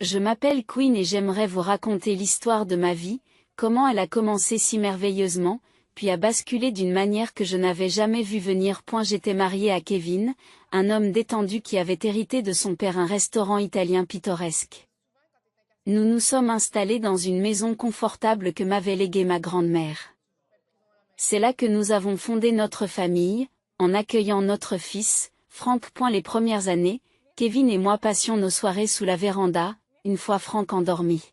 Je m'appelle Queen et j'aimerais vous raconter l'histoire de ma vie, comment elle a commencé si merveilleusement, puis a basculé d'une manière que je n'avais jamais vue venir. J'étais mariée à Kevin, un homme détendu qui avait hérité de son père un restaurant italien pittoresque. Nous nous sommes installés dans une maison confortable que m'avait léguée ma grand-mère. C'est là que nous avons fondé notre famille, en accueillant notre fils, Frank. Les premières années, Kevin et moi passions nos soirées sous la véranda, une fois Frank endormi.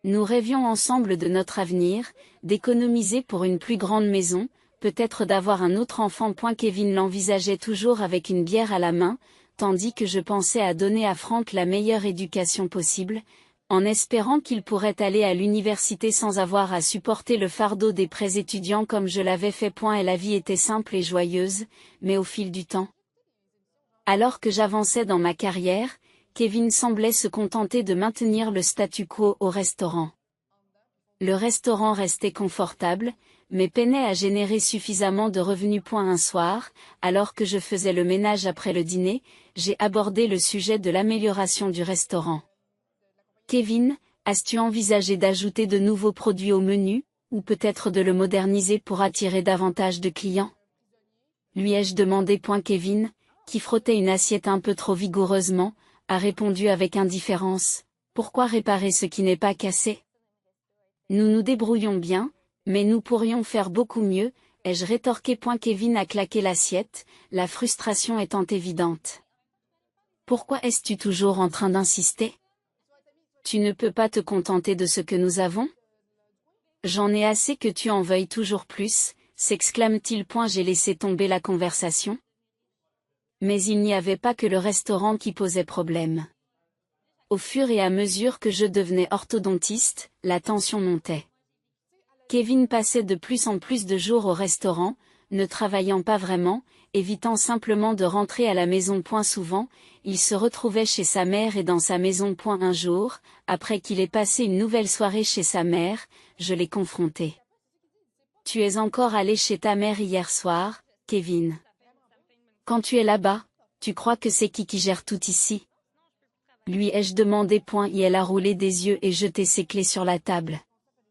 Nous rêvions ensemble de notre avenir, d'économiser pour une plus grande maison, peut-être d'avoir un autre enfant. Kevin l'envisageait toujours avec une bière à la main, tandis que je pensais à donner à Frank la meilleure éducation possible, en espérant qu'il pourrait aller à l'université sans avoir à supporter le fardeau des prêts étudiants comme je l'avais fait. Et la vie était simple et joyeuse, mais au fil du temps. Alors que j'avançais dans ma carrière, Kevin semblait se contenter de maintenir le statu quo au restaurant. Le restaurant restait confortable, mais peinait à générer suffisamment de revenus. Un soir, alors que je faisais le ménage après le dîner, j'ai abordé le sujet de l'amélioration du restaurant. Kevin, as-tu envisagé d'ajouter de nouveaux produits au menu, ou peut-être de le moderniser pour attirer davantage de clients? Lui ai-je demandé. Kevin, qui frottait une assiette un peu trop vigoureusement, a répondu avec indifférence, « Pourquoi réparer ce qui n'est pas cassé? Nous nous débrouillons bien, mais nous pourrions faire beaucoup mieux, ai-je rétorqué. Kevin a claqué l'assiette, la frustration étant évidente. Pourquoi es-tu toujours en train d'insister? Tu ne peux pas te contenter de ce que nous avons? J'en ai assez que tu en veuilles toujours plus, s'exclame-t-il. J'ai laissé tomber la conversation. Mais il n'y avait pas que le restaurant qui posait problème. Au fur et à mesure que je devenais orthodontiste, la tension montait. Kevin passait de plus en plus de jours au restaurant, ne travaillant pas vraiment, évitant simplement de rentrer à la maison. Souvent, il se retrouvait chez sa mère et dans sa maison. Un jour, après qu'il ait passé une nouvelle soirée chez sa mère, je l'ai confronté. « Tu es encore allé chez ta mère hier soir, Kevin? Quand tu es là-bas, tu crois que c'est qui gère tout ici? » Lui ai-je demandé. Elle a roulé des yeux et jeté ses clés sur la table.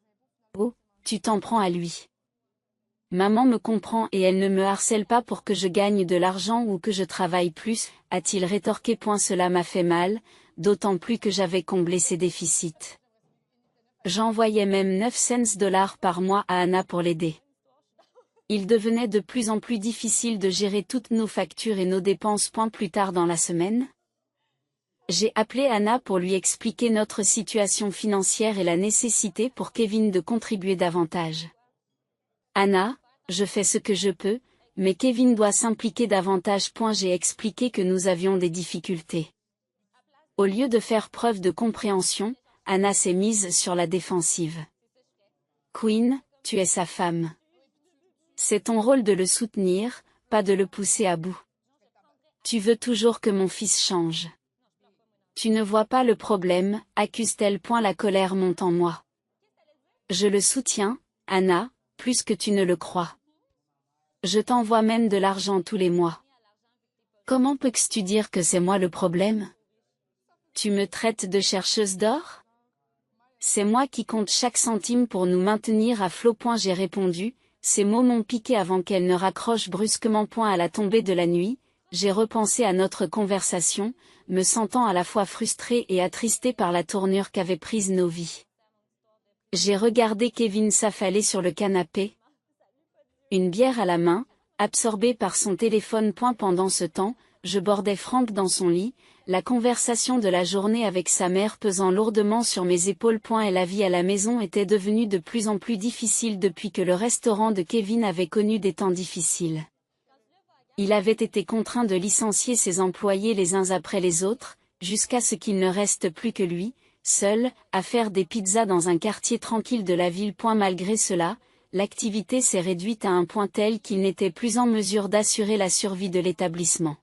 « Oh, tu t'en prends à lui. Maman me comprend et elle ne me harcèle pas pour que je gagne de l'argent ou que je travaille plus, a-t-il rétorqué. Cela m'a fait mal, d'autant plus que j'avais comblé ses déficits. J'envoyais même 9 cents par mois à Anna pour l'aider. Il devenait de plus en plus difficile de gérer toutes nos factures et nos dépenses. Plus tard dans la semaine, j'ai appelé Anna pour lui expliquer notre situation financière et la nécessité pour Kevin de contribuer davantage. Anna, je fais ce que je peux, mais Kevin doit s'impliquer davantage. J'ai expliqué que nous avions des difficultés. Au lieu de faire preuve de compréhension, Anna s'est mise sur la défensive. Queen, tu es sa femme. C'est ton rôle de le soutenir, pas de le pousser à bout. Tu veux toujours que mon fils change. Tu ne vois pas le problème, accuse-t-elle. La colère monte en moi. Je le soutiens, Anna, plus que tu ne le crois. Je t'envoie même de l'argent tous les mois. Comment peux-tu dire que c'est moi le problème? Tu me traites de chercheuse d'or? C'est moi qui compte chaque centime pour nous maintenir à flot. J'ai répondu. Ces mots m'ont piqué avant qu'elle ne raccroche brusquement. À la tombée de la nuit, j'ai repensé à notre conversation, me sentant à la fois frustrée et attristée par la tournure qu'avaient prise nos vies. J'ai regardé Kevin s'affaler sur le canapé, une bière à la main, absorbé par son téléphone. Pendant ce temps, je bordais Frank dans son lit, la conversation de la journée avec sa mère pesant lourdement sur mes épaules. Et la vie à la maison était devenue de plus en plus difficile depuis que le restaurant de Kevin avait connu des temps difficiles. Il avait été contraint de licencier ses employés les uns après les autres, jusqu'à ce qu'il ne reste plus que lui, seul, à faire des pizzas dans un quartier tranquille de la ville. Malgré cela, l'activité s'est réduite à un point tel qu'il n'était plus en mesure d'assurer la survie de l'établissement.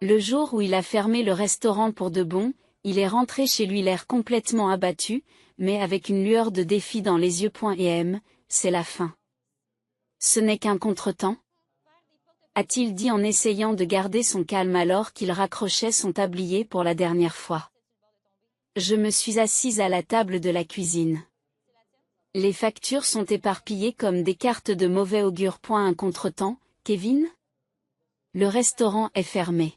Le jour où il a fermé le restaurant pour de bon, il est rentré chez lui l'air complètement abattu, mais avec une lueur de défi dans les yeux. C'est la fin. Ce n'est qu'un contretemps? A-t-il dit en essayant de garder son calme alors qu'il raccrochait son tablier pour la dernière fois. Je me suis assise à la table de la cuisine. Les factures sont éparpillées comme des cartes de mauvais augure. Un contretemps, Kevin? Le restaurant est fermé.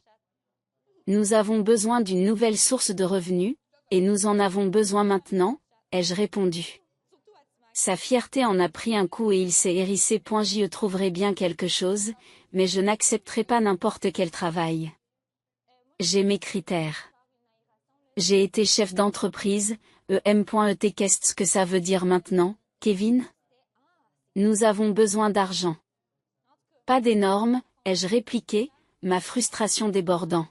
Nous avons besoin d'une nouvelle source de revenus, et nous en avons besoin maintenant, ai-je répondu. Sa fierté en a pris un coup et il s'est hérissé. J'y trouverai bien quelque chose, mais je n'accepterai pas n'importe quel travail. J'ai mes critères. J'ai été chef d'entreprise, Qu'est-ce que ça veut dire maintenant, Kevin? Nous avons besoin d'argent. Pas d'énormes, ai-je répliqué, ma frustration débordant.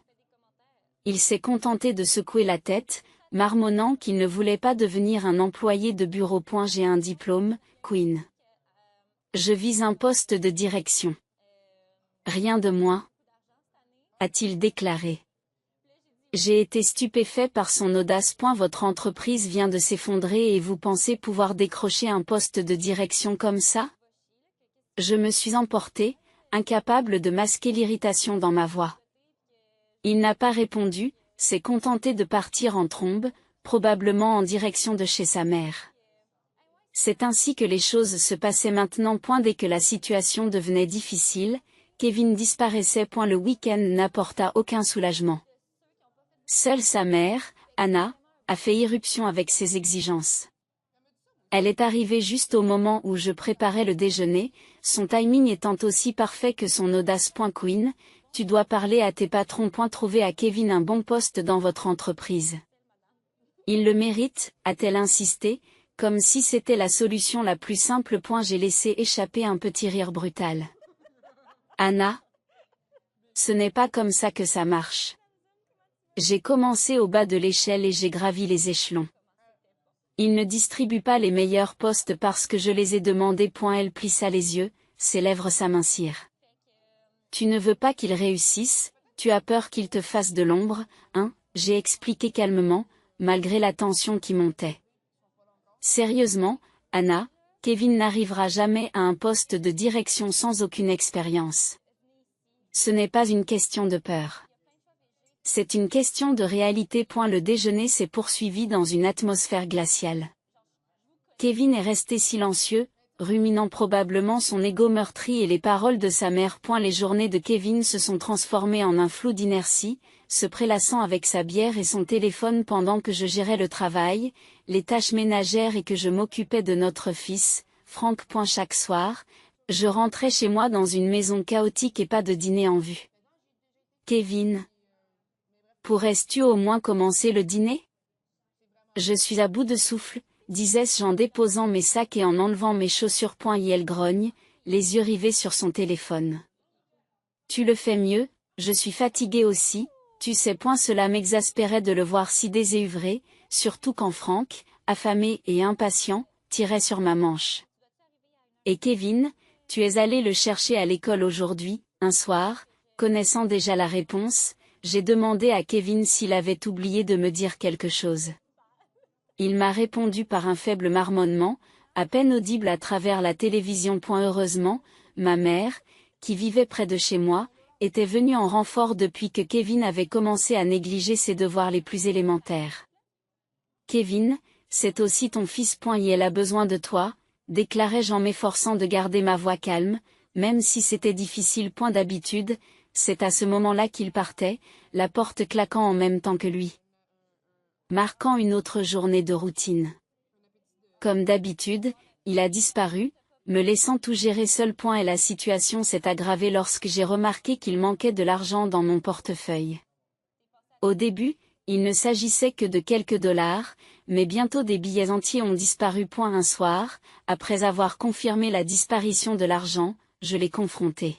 Il s'est contenté de secouer la tête, marmonnant qu'il ne voulait pas devenir un employé de bureau. J'ai un diplôme, Queen. Je vise un poste de direction. Rien de moins, a-t-il déclaré. J'ai été stupéfait par son audace. Votre entreprise vient de s'effondrer et vous pensez pouvoir décrocher un poste de direction comme ça? Je me suis emporté, incapable de masquer l'irritation dans ma voix. Il n'a pas répondu, s'est contenté de partir en trombe, probablement en direction de chez sa mère. C'est ainsi que les choses se passaient maintenant. Dès que la situation devenait difficile, Kevin disparaissait. Le week-end n'apporta aucun soulagement. Seule sa mère, Anna, a fait irruption avec ses exigences. Elle est arrivée juste au moment où je préparais le déjeuner, son timing étant aussi parfait que son audace. Queen, tu dois parler à tes patrons. Trouver à Kevin un bon poste dans votre entreprise. Il le mérite, a-t-elle insisté, comme si c'était la solution la plus simple. J'ai laissé échapper un petit rire brutal. Anna? Ce n'est pas comme ça que ça marche. J'ai commencé au bas de l'échelle et j'ai gravi les échelons. Il ne distribue pas les meilleurs postes parce que je les ai demandés. Elle plissa les yeux, ses lèvres s'amincirent. Tu ne veux pas qu'il réussisse, tu as peur qu'il te fasse de l'ombre, hein? J'ai expliqué calmement, malgré la tension qui montait. Sérieusement, Anna, Kevin n'arrivera jamais à un poste de direction sans aucune expérience. Ce n'est pas une question de peur. C'est une question de réalité. Le déjeuner s'est poursuivi dans une atmosphère glaciale. Kevin est resté silencieux, ruminant probablement son ego meurtri et les paroles de sa mère. Les journées de Kevin se sont transformées en un flou d'inertie, se prélassant avec sa bière et son téléphone pendant que je gérais le travail, les tâches ménagères et que je m'occupais de notre fils, Franck. Chaque soir, je rentrais chez moi dans une maison chaotique et pas de dîner en vue. Kevin, pourrais-tu au moins commencer le dîner? Je suis à bout de souffle, disais-je en déposant mes sacs et en enlevant mes chaussures. Elle grogne, les yeux rivés sur son téléphone. Tu le fais mieux, je suis fatiguée aussi, tu sais. Cela m'exaspérait de le voir si désœuvré, surtout quand Franck, affamé et impatient, tirait sur ma manche. Et Kevin, tu es allé le chercher à l'école aujourd'hui, un soir, connaissant déjà la réponse. J'ai demandé à Kevin s'il avait oublié de me dire quelque chose. Il m'a répondu par un faible marmonnement, à peine audible à travers la télévision. Heureusement, ma mère, qui vivait près de chez moi, était venue en renfort depuis que Kevin avait commencé à négliger ses devoirs les plus élémentaires. Kevin, c'est aussi ton fils. Elle a besoin de toi, déclarai-je en m'efforçant de garder ma voix calme, même si c'était difficile. D'habitude, c'est à ce moment-là qu'il partait, la porte claquant en même temps que lui. Marquant une autre journée de routine. Comme d'habitude, il a disparu, me laissant tout gérer seul. Et la situation s'est aggravée lorsque j'ai remarqué qu'il manquait de l'argent dans mon portefeuille. Au début, il ne s'agissait que de quelques dollars, mais bientôt des billets entiers ont disparu. Un soir, après avoir confirmé la disparition de l'argent, je l'ai confronté.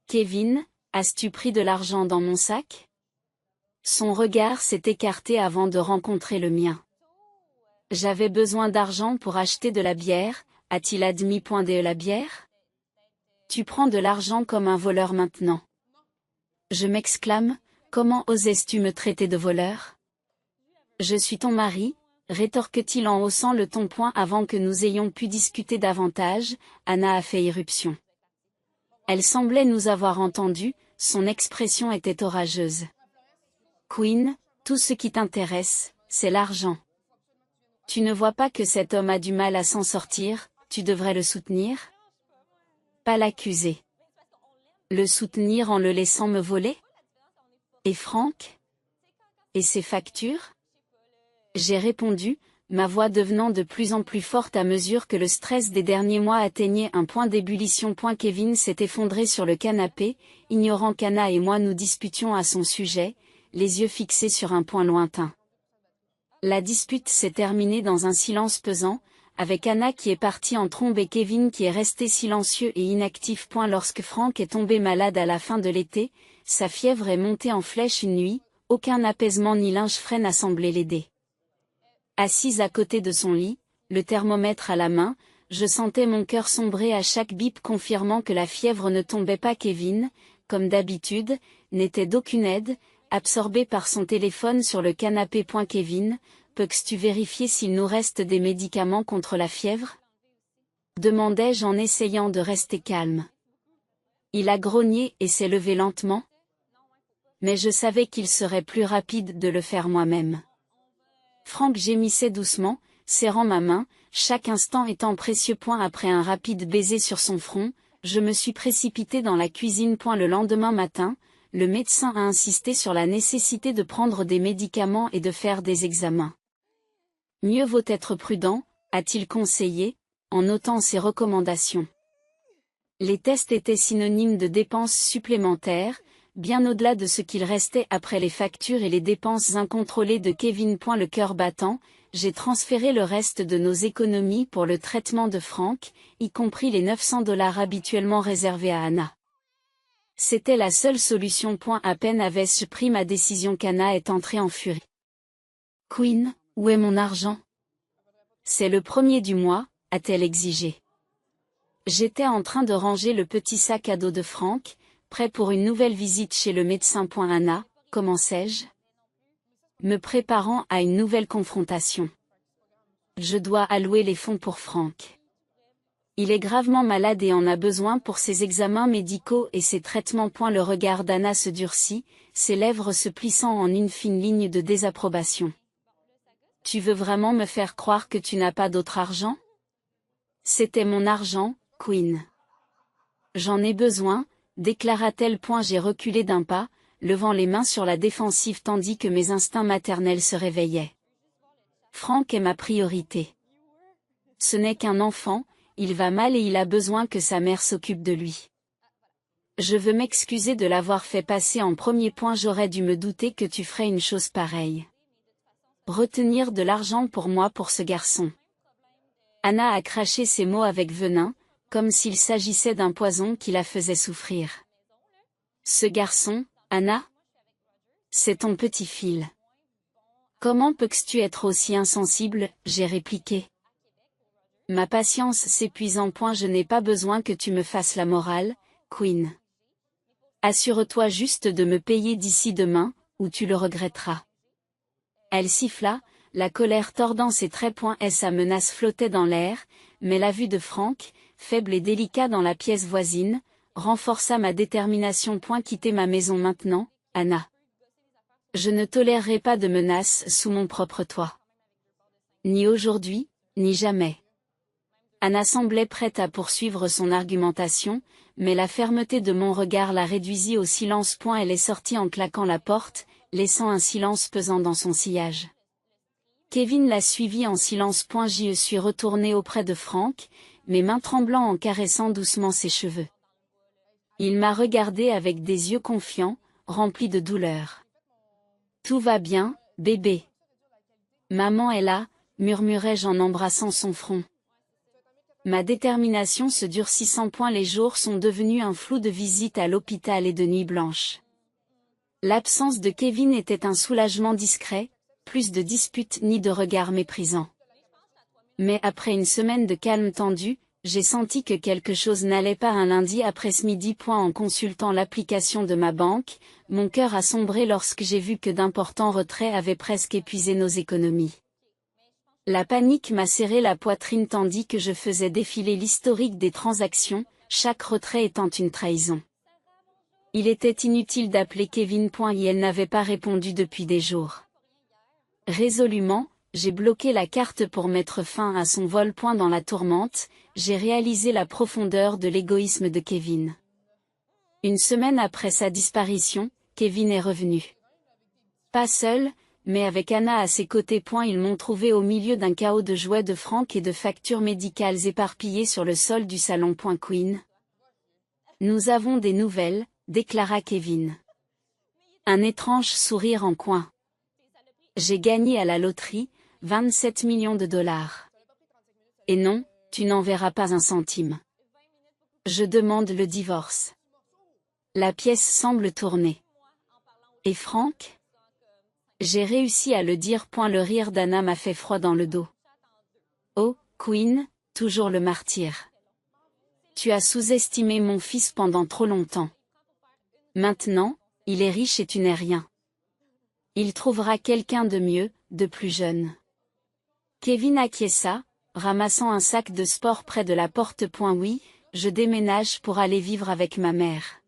Kevin, as-tu pris de l'argent dans mon sac? Son regard s'est écarté avant de rencontrer le mien. J'avais besoin d'argent pour acheter de la bière, a-t-il admis. De la bière? Tu prends de l'argent comme un voleur maintenant. Je m'exclame, comment osais-tu me traiter de voleur? Je suis ton mari, rétorque-t-il en haussant le ton. Avant que nous ayons pu discuter davantage, Anna a fait irruption. Elle semblait nous avoir entendus, son expression était orageuse. Queen, tout ce qui t'intéresse, C'est l'argent. Tu ne vois pas que cet homme a du mal à s'en sortir, tu devrais le soutenir? Pas l'accuser. Le soutenir en le laissant me voler? Et Franck? Et ses factures? J'ai répondu, ma voix devenant de plus en plus forte à mesure que le stress des derniers mois atteignait un point d'ébullition. Kevin s'est effondré sur le canapé, ignorant qu'Anna et moi nous disputions à son sujet, les yeux fixés sur un point lointain. La dispute s'est terminée dans un silence pesant, avec Anna qui est partie en trombe et Kevin qui est resté silencieux et inactif. Lorsque Franck est tombé malade à la fin de l'été, sa fièvre est montée en flèche une nuit, aucun apaisement ni linge frais n'a semblé l'aider. Assise à côté de son lit, le thermomètre à la main, je sentais mon cœur sombrer à chaque bip confirmant que la fièvre ne tombait pas. Kevin, comme d'habitude, n'était d'aucune aide, absorbé par son téléphone sur le canapé. Kevin, peux-tu vérifier s'il nous reste des médicaments contre la fièvre? Demandai-je en essayant de rester calme. Il a grogné et s'est levé lentement. Mais je savais qu'il serait plus rapide de le faire moi-même. Franck gémissait doucement, serrant ma main, chaque instant étant précieux. Après un rapide baiser sur son front, je me suis précipitée dans la cuisine. Le lendemain matin, le médecin a insisté sur la nécessité de prendre des médicaments et de faire des examens. Mieux vaut être prudent, a-t-il conseillé, en notant ses recommandations. Les tests étaient synonymes de dépenses supplémentaires, bien au-delà de ce qu'il restait après les factures et les dépenses incontrôlées de Kevin. Le cœur battant, j'ai transféré le reste de nos économies pour le traitement de Franck, y compris les $900 habituellement réservés à Anna. C'était la seule solution. À peine avais-je pris ma décision qu'Anna est entrée en furie. Queen, où est mon argent? C'est le 1er du mois, a-t-elle exigé. J'étais en train de ranger le petit sac à dos de Franck, prêt pour une nouvelle visite chez le médecin. Anna, commençai-je, me préparant à une nouvelle confrontation. Je dois allouer les fonds pour Franck. Il est gravement malade et en a besoin pour ses examens médicaux et ses traitements. Le regard d'Anna se durcit, ses lèvres se plissant en une fine ligne de désapprobation. Tu veux vraiment me faire croire que tu n'as pas d'autre argent? C'était mon argent, Queen. J'en ai besoin, déclara-t-elle. J'ai reculé d'un pas, levant les mains sur la défensive tandis que mes instincts maternels se réveillaient. Franck est ma priorité. Ce n'est qu'un enfant, il va mal et il a besoin que sa mère s'occupe de lui. Je veux m'excuser de l'avoir fait passer en premier. J'aurais dû me douter que tu ferais une chose pareille. Retenir de l'argent pour moi pour ce garçon. Anna a craché ces mots avec venin, comme s'il s'agissait d'un poison qui la faisait souffrir. Ce garçon, Anna? C'est ton petit fil. Comment peux-tu être aussi insensible? J'ai répliqué. Ma patience s'épuisant. Je n'ai pas besoin que tu me fasses la morale, Queen. Assure-toi juste de me payer d'ici demain, ou tu le regretteras. Elle siffla, la colère tordant ses traits. Sa menace flottait dans l'air, mais la vue de Franck, faible et délicat dans la pièce voisine, renforça ma détermination. Quitter ma maison maintenant, Anna. Je ne tolérerai pas de menaces sous mon propre toit. Ni aujourd'hui, ni jamais. Anna semblait prête à poursuivre son argumentation, mais la fermeté de mon regard la réduisit au silence. Elle est sortie en claquant la porte, laissant un silence pesant dans son sillage. Kevin l'a suivi en silence. J'y suis retournée auprès de Franck, mes mains tremblant en caressant doucement ses cheveux. Il m'a regardée avec des yeux confiants, remplis de douleur. Tout va bien, bébé. Maman est là, murmurai-je en embrassant son front. Ma détermination se durcissant. Les jours sont devenus un flou de visites à l'hôpital et de nuits blanches. L'absence de Kevin était un soulagement discret, plus de disputes ni de regards méprisants. Mais après une semaine de calme tendu, j'ai senti que quelque chose n'allait pas. Un lundi après-midi. En consultant l'application de ma banque, mon cœur a sombré lorsque j'ai vu que d'importants retraits avaient presque épuisé nos économies. La panique m'a serré la poitrine tandis que je faisais défiler l'historique des transactions, chaque retrait étant une trahison. Il était inutile d'appeler Kevin. Et elle n'avait pas répondu depuis des jours. Résolument, j'ai bloqué la carte pour mettre fin à son vol. Dans la tourmente, j'ai réalisé la profondeur de l'égoïsme de Kevin. Une semaine après sa disparition, Kevin est revenu. Pas seul, mais avec Anna à ses côtés. Ils m'ont trouvé au milieu d'un chaos de jouets de Frank et de factures médicales éparpillées sur le sol du salon. Queen. Nous avons des nouvelles, déclara Kevin. Un étrange sourire en coin. J'ai gagné à la loterie, 27 millions de dollars. Et non, tu n'en verras pas un centime. Je demande le divorce. La pièce semble tourner. Et Frank ? J'ai réussi à le dire. Le rire d'Anna m'a fait froid dans le dos. Oh, Queen, toujours le martyr. Tu as sous-estimé mon fils pendant trop longtemps. Maintenant, il est riche et tu n'es rien. Il trouvera quelqu'un de mieux, de plus jeune. Kevin acquiesça, ramassant un sac de sport près de la porte. Oui, je déménage pour aller vivre avec ma mère.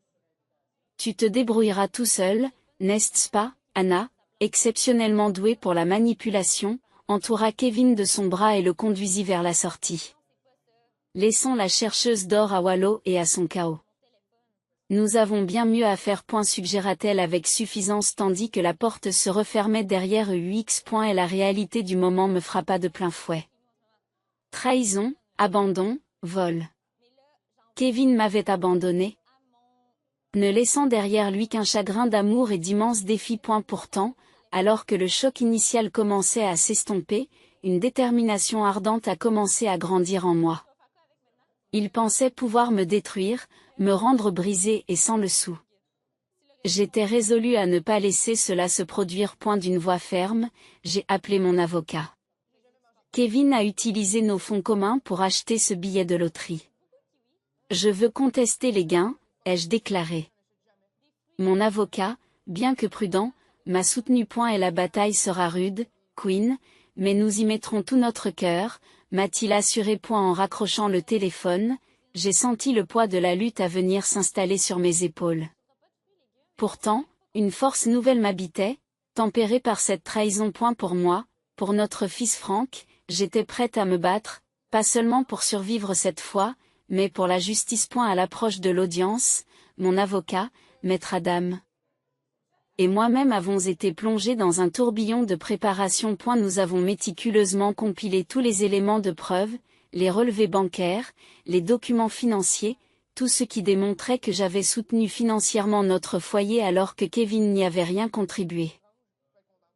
Tu te débrouilleras tout seul, n'est-ce pas, Anna, exceptionnellement douée pour la manipulation, entoura Kevin de son bras et le conduisit vers la sortie. Laissons la chercheuse d'or à Wallow et à son chaos. Nous avons bien mieux à faire. Suggéra-t-elle avec suffisance tandis que la porte se refermait derrière UX. Et la réalité du moment me frappa de plein fouet. Trahison, abandon, vol. Kevin m'avait abandonné, ne laissant derrière lui qu'un chagrin d'amour et d'immenses défis. Pourtant, alors que le choc initial commençait à s'estomper, une détermination ardente a commencé à grandir en moi. Il pensait pouvoir me détruire, me rendre brisé et sans le sou. J'étais résolu à ne pas laisser cela se produire. D'une voix ferme, j'ai appelé mon avocat. Kevin a utilisé nos fonds communs pour acheter ce billet de loterie. Je veux contester les gains, ai-je déclaré. Mon avocat, bien que prudent, m'a soutenu. Et la bataille sera rude, Queen, mais nous y mettrons tout notre cœur, m'a-t-il assuré. En raccrochant le téléphone, j'ai senti le poids de la lutte à venir s'installer sur mes épaules. Pourtant, une force nouvelle m'habitait, tempérée par cette trahison. Pour moi, pour notre fils Frank, j'étais prête à me battre, pas seulement pour survivre cette fois, mais pour la justice. À l'approche de l'audience, mon avocat, Maître Adam, et moi-même avons été plongés dans un tourbillon de préparation. Nous avons méticuleusement compilé tous les éléments de preuve, les relevés bancaires, les documents financiers, tout ce qui démontrait que j'avais soutenu financièrement notre foyer alors que Kevin n'y avait rien contribué.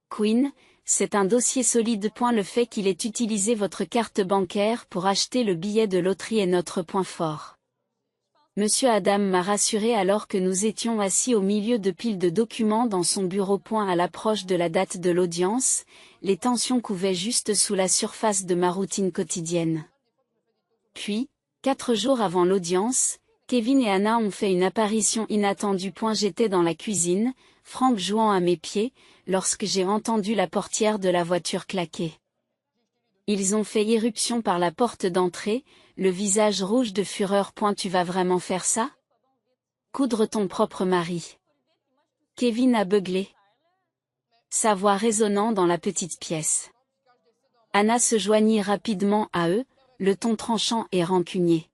Queen, c'est un dossier solide. Le fait qu'il ait utilisé votre carte bancaire pour acheter le billet de loterie est notre point fort. Monsieur Adam m'a rassuré alors que nous étions assis au milieu de piles de documents dans son bureau. À l'approche de la date de l'audience, les tensions couvaient juste sous la surface de ma routine quotidienne. Puis, 4 jours avant l'audience, Kevin et Anna ont fait une apparition inattendue. J'étais dans la cuisine, Frank jouant à mes pieds, lorsque j'ai entendu la portière de la voiture claquer. Ils ont fait irruption par la porte d'entrée, le visage rouge de fureur. Tu vas vraiment faire ça? Coudre ton propre mari. Kevin a beuglé, sa voix résonnant dans la petite pièce. Anna se joignit rapidement à eux, le ton tranchant et rancunier.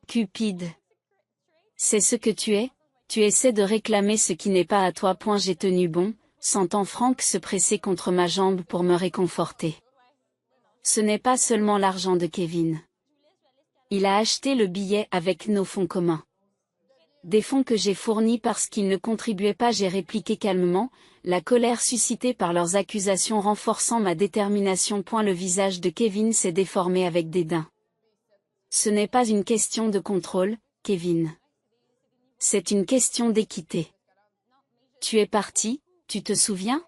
Cupide. C'est ce que tu essaies de réclamer ce qui n'est pas à toi. J'ai tenu bon, sentant Frank se presser contre ma jambe pour me réconforter. Ce n'est pas seulement l'argent de Kevin. Il a acheté le billet avec nos fonds communs. Des fonds que j'ai fournis parce qu'ils ne contribuaient pas. J'ai répliqué calmement, la colère suscitée par leurs accusations renforçant ma détermination. Le visage de Kevin s'est déformé avec dédain. Ce n'est pas une question de contrôle, Kevin. C'est une question d'équité. Tu es parti, tu te souviens?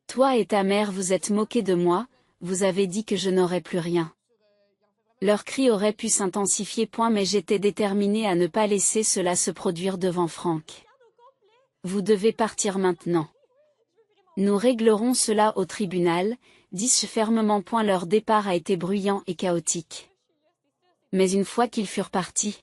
Toi et ta mère vous êtes moqués de moi, vous avez dit que je n'aurais plus rien. Leurs cris auraient pu s'intensifier. Mais j'étais déterminée à ne pas laisser cela se produire devant Frank. Vous devez partir maintenant. Nous réglerons cela au tribunal, dis-je fermement. Leur départ a été bruyant et chaotique. Mais une fois qu'ils furent partis,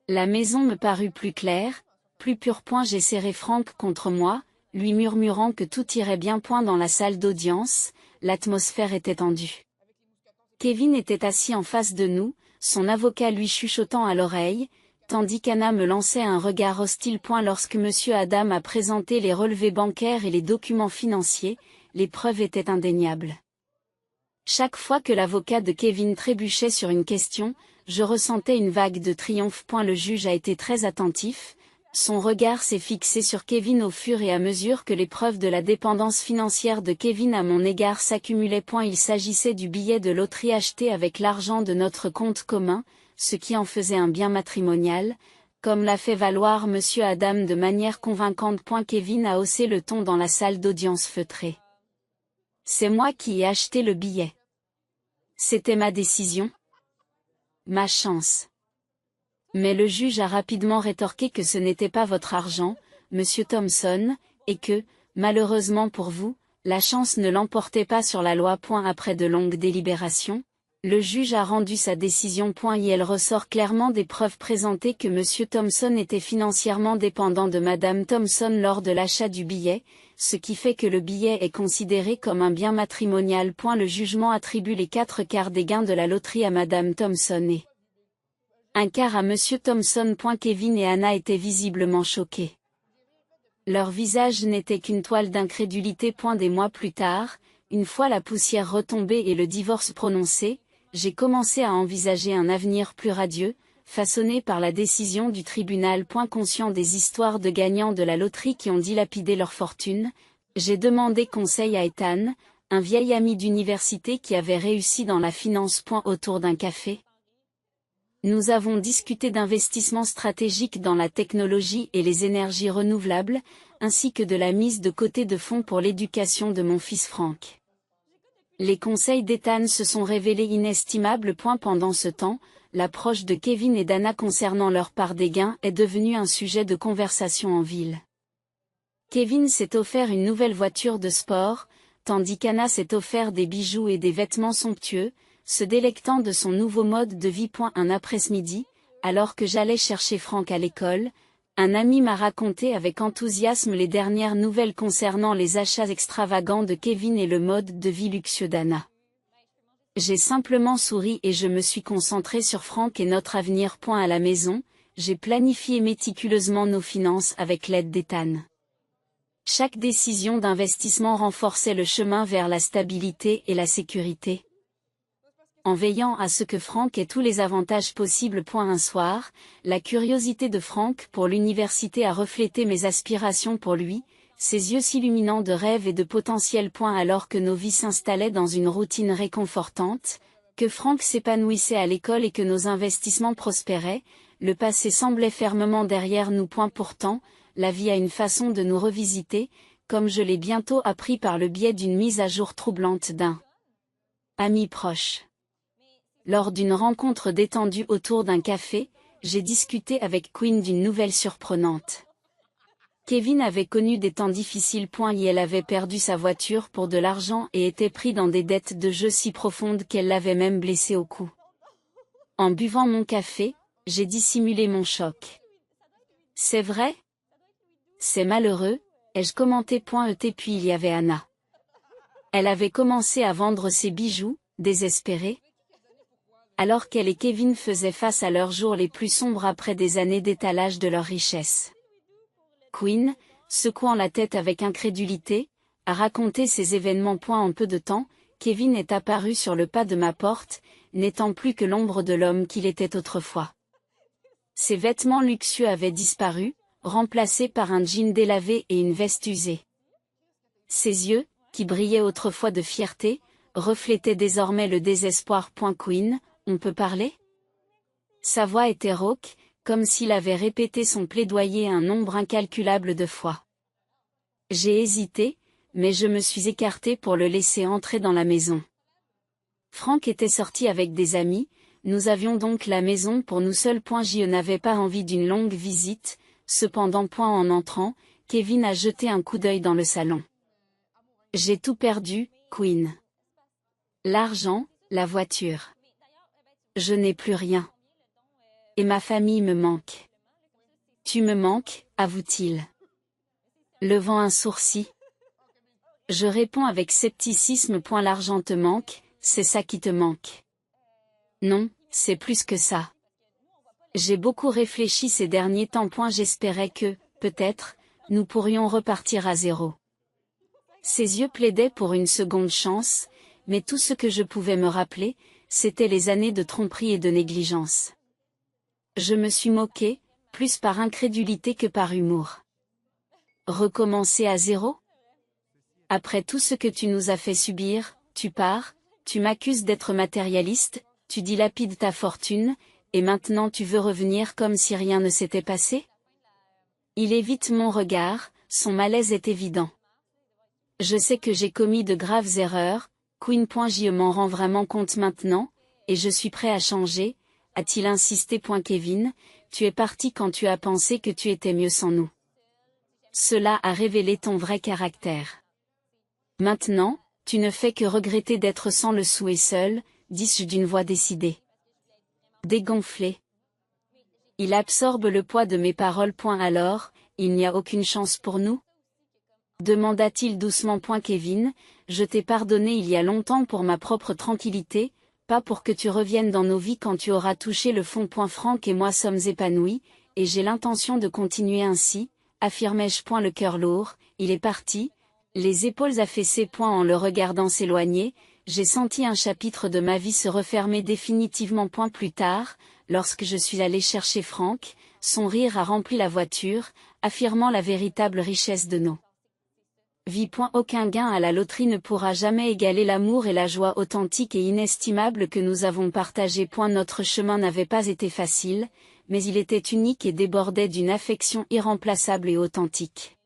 la maison me parut plus claire, plus pure. J'ai serré Frank contre moi, lui murmurant que tout irait bien. Dans la salle d'audience, l'atmosphère était tendue. Kevin était assis en face de nous, son avocat lui chuchotant à l'oreille, tandis qu'Anna me lançait un regard hostile. Lorsque Monsieur Adam a présenté les relevés bancaires et les documents financiers, les preuves étaient indéniables. Chaque fois que l'avocat de Kevin trébuchait sur une question, je ressentais une vague de triomphe. Le juge a été très attentif, son regard s'est fixé sur Kevin au fur et à mesure que les preuves de la dépendance financière de Kevin à mon égard s'accumulaient. Il s'agissait du billet de loterie acheté avec l'argent de notre compte commun, ce qui en faisait un bien matrimonial, comme l'a fait valoir Monsieur Adam de manière convaincante. Kevin a haussé le ton dans la salle d'audience feutrée. C'est moi qui ai acheté le billet. C'était ma décision. Ma chance. Mais le juge a rapidement rétorqué que ce n'était pas votre argent, Monsieur Thompson, et que, malheureusement pour vous, la chance ne l'emportait pas sur la loi. Après de longues délibérations, le juge a rendu sa décision. Et elle ressort clairement des preuves présentées que Monsieur Thompson était financièrement dépendant de Madame Thompson lors de l'achat du billet, ce qui fait que le billet est considéré comme un bien matrimonial. Le jugement attribue les 4/4 des gains de la loterie à Madame Thompson et un quart à Monsieur Thompson. Kevin et Anna étaient visiblement choqués. Leur visage n'était qu'une toile d'incrédulité. Des mois plus tard, une fois la poussière retombée et le divorce prononcé, j'ai commencé à envisager un avenir plus radieux, façonné par la décision du tribunal. Conscient des histoires de gagnants de la loterie qui ont dilapidé leur fortune, j'ai demandé conseil à Ethan, un vieil ami d'université qui avait réussi dans la finance. Autour d'un café, nous avons discuté d'investissements stratégiques dans la technologie et les énergies renouvelables, ainsi que de la mise de côté de fonds pour l'éducation de mon fils Frank. Les conseils d'Ethan se sont révélés inestimables. Pendant ce temps, l'approche de Kevin et d'Anna concernant leur part des gains est devenue un sujet de conversation en ville. Kevin s'est offert une nouvelle voiture de sport, tandis qu'Anna s'est offert des bijoux et des vêtements somptueux, se délectant de son nouveau mode de vie. Un après-midi, alors que j'allais chercher Frank à l'école, un ami m'a raconté avec enthousiasme les dernières nouvelles concernant les achats extravagants de Kevin et le mode de vie luxueux d'Anna. J'ai simplement souri et je me suis concentré sur Frank et notre avenir. À la maison, j'ai planifié méticuleusement nos finances avec l'aide d'Ethan. Chaque décision d'investissement renforçait le chemin vers la stabilité et la sécurité. En veillant à ce que Frank ait tous les avantages possibles. Un soir, la curiosité de Frank pour l'université a reflété mes aspirations pour lui, ses yeux s'illuminant de rêve et de potentiel. Alors que nos vies s'installaient dans une routine réconfortante, que Frank s'épanouissait à l'école et que nos investissements prospéraient, le passé semblait fermement derrière nous. Pourtant, la vie a une façon de nous revisiter, comme je l'ai bientôt appris par le biais d'une mise à jour troublante d'un ami proche. Lors d'une rencontre détendue autour d'un café, j'ai discuté avec Quinn d'une nouvelle surprenante. Kevin avait connu des temps difficiles. Et elle avait perdu sa voiture pour de l'argent et était pris dans des dettes de jeu si profondes qu'elle l'avait même blessé au cou. En buvant mon café, j'ai dissimulé mon choc. C'est vrai? C'est malheureux, ai-je commenté. Puis il y avait Anna. Elle avait commencé à vendre ses bijoux, désespérée. Alors qu'elle et Kevin faisaient face à leurs jours les plus sombres après des années d'étalage de leur richesse. Quinn, secouant la tête avec incrédulité, a raconté ces événements. En peu de temps, Kevin est apparu sur le pas de ma porte, n'étant plus que l'ombre de l'homme qu'il était autrefois. Ses vêtements luxueux avaient disparu, remplacés par un jean délavé et une veste usée. Ses yeux, qui brillaient autrefois de fierté, reflétaient désormais le désespoir. Quinn, on peut parler? Sa voix était rauque, comme s'il avait répété son plaidoyer un nombre incalculable de fois. J'ai hésité, mais je me suis écarté pour le laisser entrer dans la maison. Frank était sorti avec des amis, nous avions donc la maison pour nous seuls. Je n'avais pas envie d'une longue visite, cependant. En entrant, Kevin a jeté un coup d'œil dans le salon. J'ai tout perdu, Quinn. L'argent, la voiture. Je n'ai plus rien. Et ma famille me manque. Tu me manques, avoue-t-il. Levant un sourcil. Je réponds avec scepticisme. L'argent te manque, c'est ça qui te manque. Non, c'est plus que ça. J'ai beaucoup réfléchi ces derniers temps. J'espérais que, peut-être, nous pourrions repartir à zéro. Ses yeux plaidaient pour une seconde chance, mais tout ce que je pouvais me rappeler, c'était les années de tromperie et de négligence. Je me suis moqué, plus par incrédulité que par humour. Recommencer à zéro? Après tout ce que tu nous as fait subir, tu pars, tu m'accuses d'être matérialiste, tu dilapides ta fortune, et maintenant tu veux revenir comme si rien ne s'était passé? Il évite mon regard, son malaise est évident. Je sais que j'ai commis de graves erreurs, Queen. Je m'en rends vraiment compte maintenant, et je suis prêt à changer, a-t-il insisté. Kevin, tu es parti quand tu as pensé que tu étais mieux sans nous. Cela a révélé ton vrai caractère. Maintenant, tu ne fais que regretter d'être sans le sou et seul, dis-je d'une voix décidée. Dégonflé. Il absorbe le poids de mes paroles. Alors, il n'y a aucune chance pour nous? Demanda-t-il doucement. Kevin, je t'ai pardonné il y a longtemps pour ma propre tranquillité, pas pour que tu reviennes dans nos vies quand tu auras touché le fond. Franck et moi sommes épanouis, et j'ai l'intention de continuer ainsi, affirmai-je. Le cœur lourd, il est parti, les épaules affaissées. En le regardant s'éloigner, j'ai senti un chapitre de ma vie se refermer définitivement. Plus tard, lorsque je suis allé chercher Franck, son rire a rempli la voiture, affirmant la véritable richesse de nos vies. Aucun gain à la loterie ne pourra jamais égaler l'amour et la joie authentique et inestimable que nous avons partagés. Notre chemin n'avait pas été facile, mais il était unique et débordait d'une affection irremplaçable et authentique.